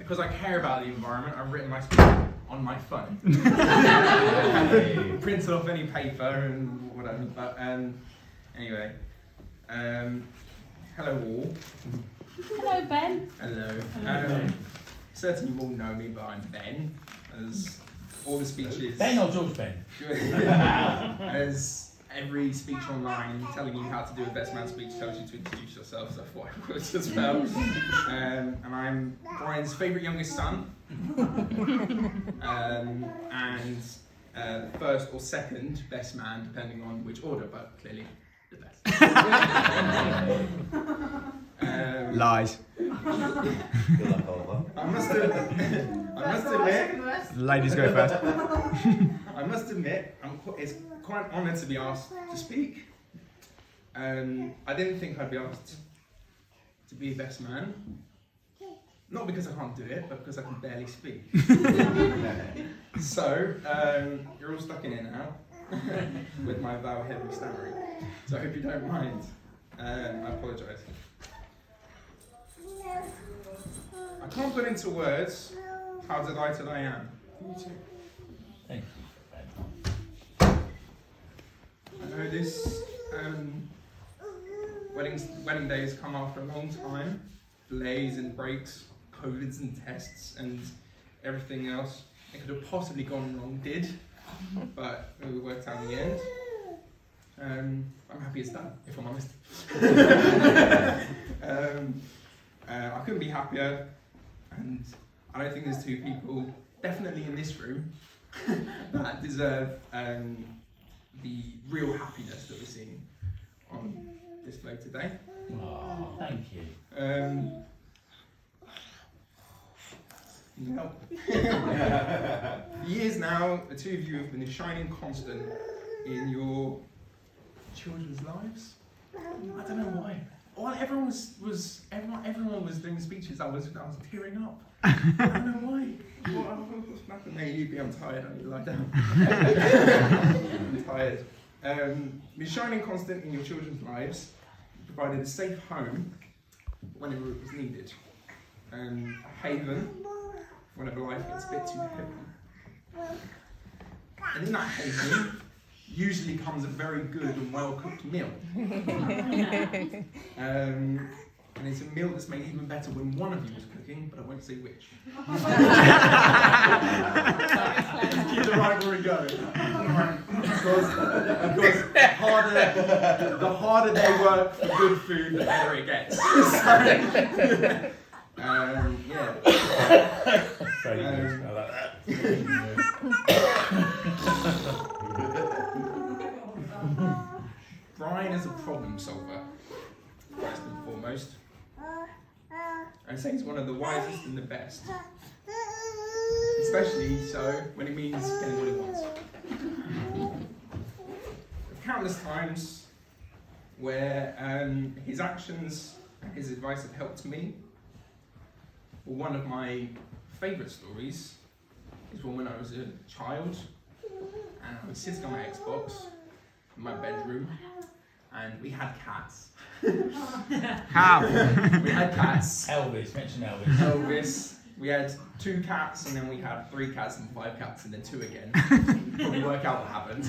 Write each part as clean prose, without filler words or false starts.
because I care about the environment, I've written my speech on my phone. Printed off any paper and whatever. But anyway, hello all. Hello, Ben. Hello. Certainly you all know me, but I'm Ben, as all the speeches. Ben or George Ben? As every speech online telling you how to do a best man speech tells you to introduce yourself, so I thought I would as well. And I'm Brian's favourite youngest son, and first or second best man, depending on which order, but clearly the best. Lies. I must admit, Ladies go first. I must admit, it's quite honoured to be asked to speak. I didn't think I'd be asked to be best man. Not because I can't do it, but because I can barely speak. So, you're all stuck in it now with my vowel heavy stammering. So I hope you don't mind. I apologise. I can't put into words how delighted I am. Thank you. I know this wedding day has come after a long time. Delays and breaks, COVIDs and tests and everything else. It could have possibly gone wrong, did, but it worked out in the end. I'm happy it's done, if I'm honest. I couldn't be happier, and I don't think there's two people, definitely in this room, that deserve the real happiness that we're seeing on display today. Oh, thank you. No. For years now, the two of you have been a shining constant in your children's lives. I don't know why. Well, everyone was doing speeches. I was tearing up. I don't know why. What's happened? Maybe I'm tired. I need to lie down. I'm tired. Been shining constant in your children's lives, provided a safe home whenever it was needed, a haven whenever life gets a bit too heavy. And in that haven usually comes a very good and well-cooked meal. And it's a meal that's made even better when one of you is cooking, but I won't say which. Keep the rivalry going. Because the harder they work for good food, the better it gets. Yeah. Very good. I like that. Brian is a problem solver, first and foremost. I'd say he's one of the wisest and the best. Especially so when it means getting what he wants. Countless times where his actions and his advice have helped me. Well, one of my favourite stories is when I was a child and I was sitting on my Xbox in my bedroom and we had cats. How? We had cats. Elvis, mention Elvis. Elvis. We had 2 cats and then we had 3 cats and 5 cats and then 2 again. Probably work out what happened.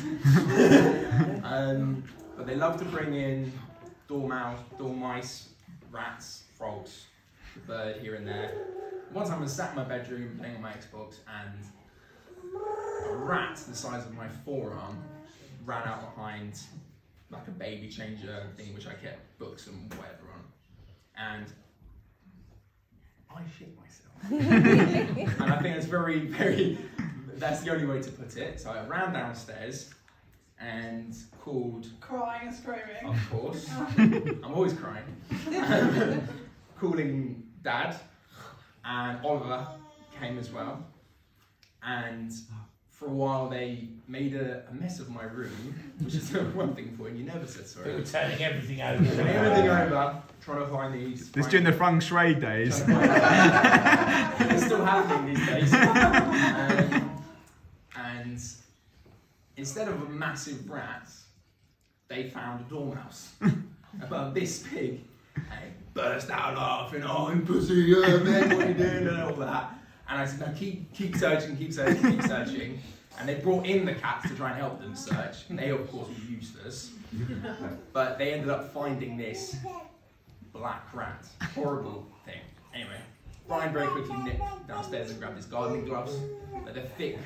But they love to bring in dormice, rats, frogs, a bird here and there. One time I was sat in my bedroom playing on my Xbox and a rat the size of my forearm ran out behind like a baby changer thing which I kept books and whatever on. And I shit myself. And I think that's that's the only way to put it. So I ran downstairs and called... Crying and screaming. Of course. I'm always crying. Calling Dad, and Oliver came as well. And for a while they made a mess of my room, which is one thing for you, you never said sorry. They were turning everything over. Turning everything over, trying to find these... This during the feng shui days. It's still happening these days. And instead of a massive rat, they found a dormouse. About this big. burst out laughing, oh, I'm pussy, yeah, man, what are you doing, and all that. And I said, no, keep searching, keep searching, keep searching. And they brought in the cats to try and help them search. And they, of course, were useless. But they ended up finding this black rat. Horrible thing. Anyway, Brian very quickly nipped downstairs and grabbed his gardening gloves. They're thick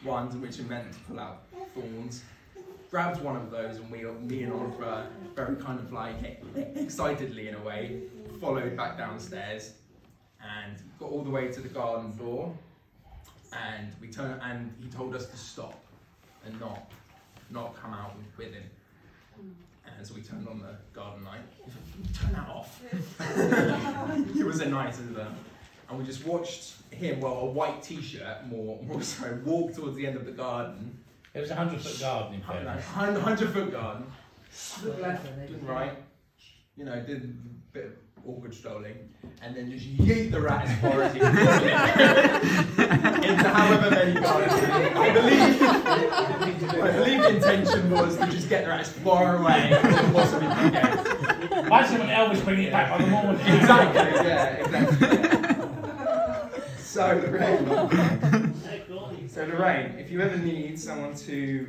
ones which are meant to pull out thorns. Grabbed one of those, and me and Oliver, very kind of like excitedly in a way, followed back downstairs and got all the way to the garden door. And we turned, and he told us to stop and not come out with him. And so we turned on the garden light. He said, turn that off. He was a nice as well. And we just watched him, well, a white t-shirt, more so, walk towards the end of the garden. It was a 100-foot garden in fairness. 100-foot garden. Looked left and right. You know, did a bit of awkward strolling. And then just yeet the rat as far as he could into however many gardens. I believe the intention was to just get the rat as far away as it possibly could get. I just want Elvis bringing it back by the morning. Exactly, yeah, exactly. So Lorraine, if you ever need someone to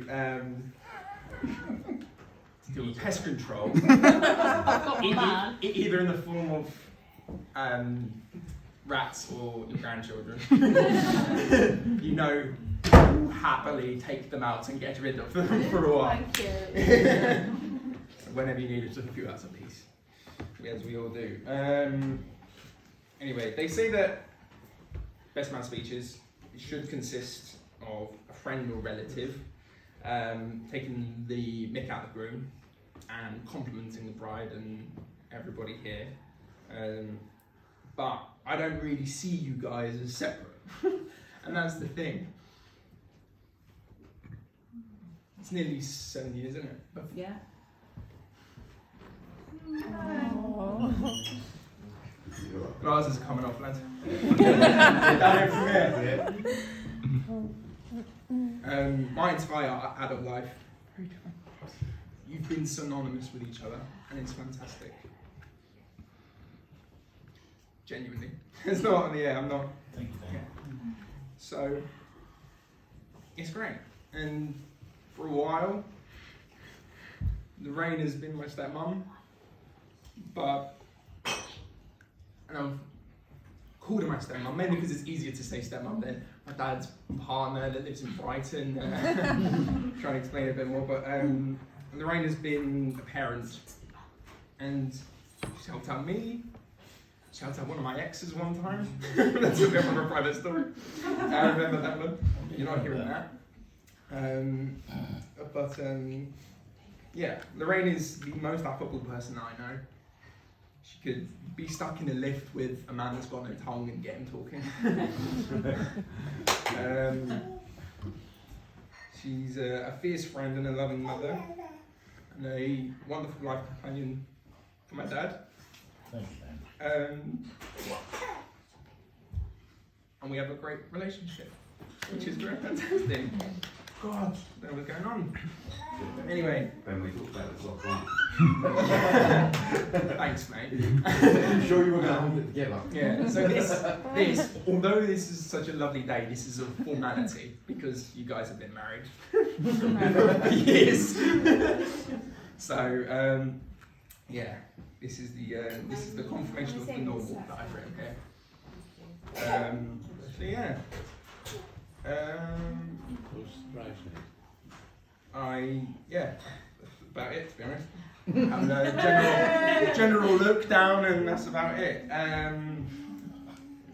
do a pest control, either in the form of rats or your grandchildren, you know, happily take them out and get rid of them for a while. Thank you. Whenever you need it, just a few out of peace, as we all do. Anyway, they say that best man speeches should consist of a friend or relative taking the mick out of the groom and complimenting the bride and everybody here. But I don't really see you guys as separate. And that's the thing. It's nearly 7 years, isn't it? Yeah. Glasses are coming off, lads. Down from here. My entire adult life, you've been synonymous with each other, and it's fantastic. Genuinely. It's not on the air, I'm not. Thank you, Dan. So, it's great. And for a while, Lorraine has been my stepmom, but, and I've called her my stepmom, mainly because it's easier to say stepmom than my dad's partner that lives in Brighton. Trying to explain it a bit more, but Lorraine has been a parent, and she's helped out me. She helped out one of my exes one time. That's a bit of a private story. I remember that one. You're not hearing that. But yeah, Lorraine is the most affable person I know. She could be stuck in a lift with a man that's got no tongue and get him talking. She's a fierce friend and a loving mother, and a wonderful life companion for my dad. Thank you, Dan. And we have a great relationship, which is very fantastic. God, what was going on? Anyway. When we talked about this offline. Thanks, mate. I'm sure you were going to hold it together. Yeah, so this, although this is such a lovely day, this is a formality because you guys have been married for years. So, yeah, this is the confirmation of the normal that I've written here. So yeah. That's about it, to be honest. Having a general look down, and that's about it.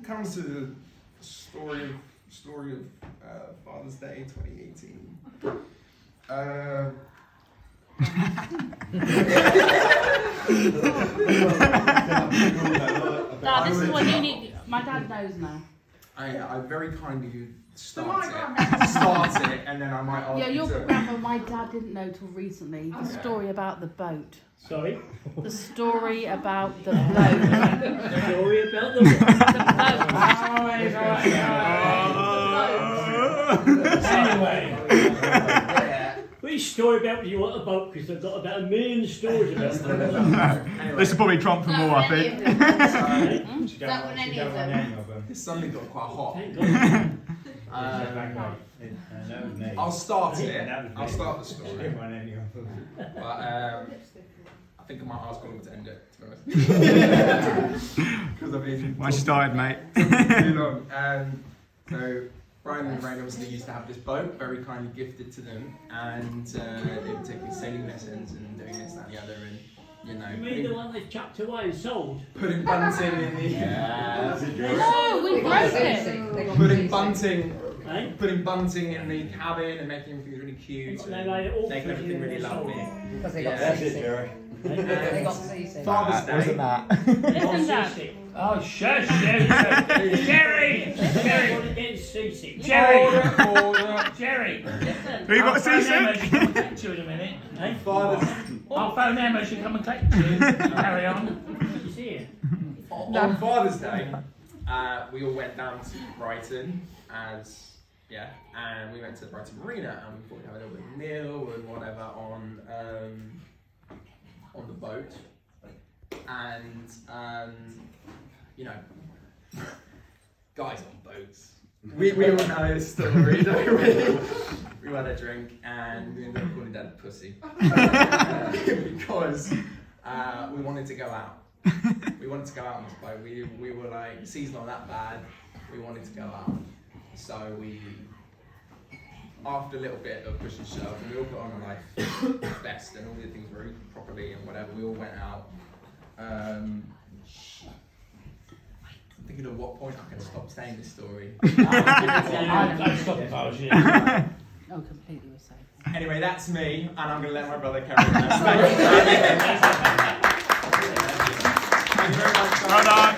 Comes to the story of Father's Day 2018. Dad, this is what you need. My dad knows now. I very kindly start it, and then I might ask Yeah, you your to... grandma, my dad didn't know till recently. The story about the boat. Sorry? The story about the boat. Story about the The boat. Anyway, which story about you want a boat because they've got about 1 million stories about them. This will probably trump for more, I think. That one, any of them. This suddenly got quite hot. Thank God. I'll start it. I'll start the story. But I think I might ask Oliver to end it, to be honest. Because I've been Once you started, mate. too long. So Brian and Rain obviously used to have this boat, very kindly gifted to them, and they were taking sailing lessons and doing this, that, and the other, and you know, You mean the one they chucked away and sold? putting bunting in the No, we broke it. putting bunting in the cabin and making everything really cute, They and made it all making everything really lovely. Because they Yeah. got seasick. They And got seasick. Father's Day. Wasn't that? Listen, Dad. Oh, shush, Jerry! Jerry! Getting seasick. Order, order. Jerry! Listen. Who got I'll phone Emma, seasick? she'll come and collect you in a minute. Eh? Father's I'll phone Emma, she'll come and collect you. Carry on. You see it? On Father's Day, we all went down to Brighton and we went to the Brighton Marina and we thought we'd have a little bit of meal and whatever on the boat. And you know, guys on boats. We all know this story, don't we? We had a drink and we ended up calling Dad a pussy because we wanted to go out. We wanted to go out on this boat. We were like, the sea's not that bad. We wanted to go out. So we, after a little bit of push and shove, and we all put on a life vest and all the things very properly and whatever, we all went out. I'm thinking at what point I can stop saying this story. I'd stop if I was you. Oh, completely was safe. Anyway, that's me, and I'm going to let my brother carry on. Thank you very much. Well done.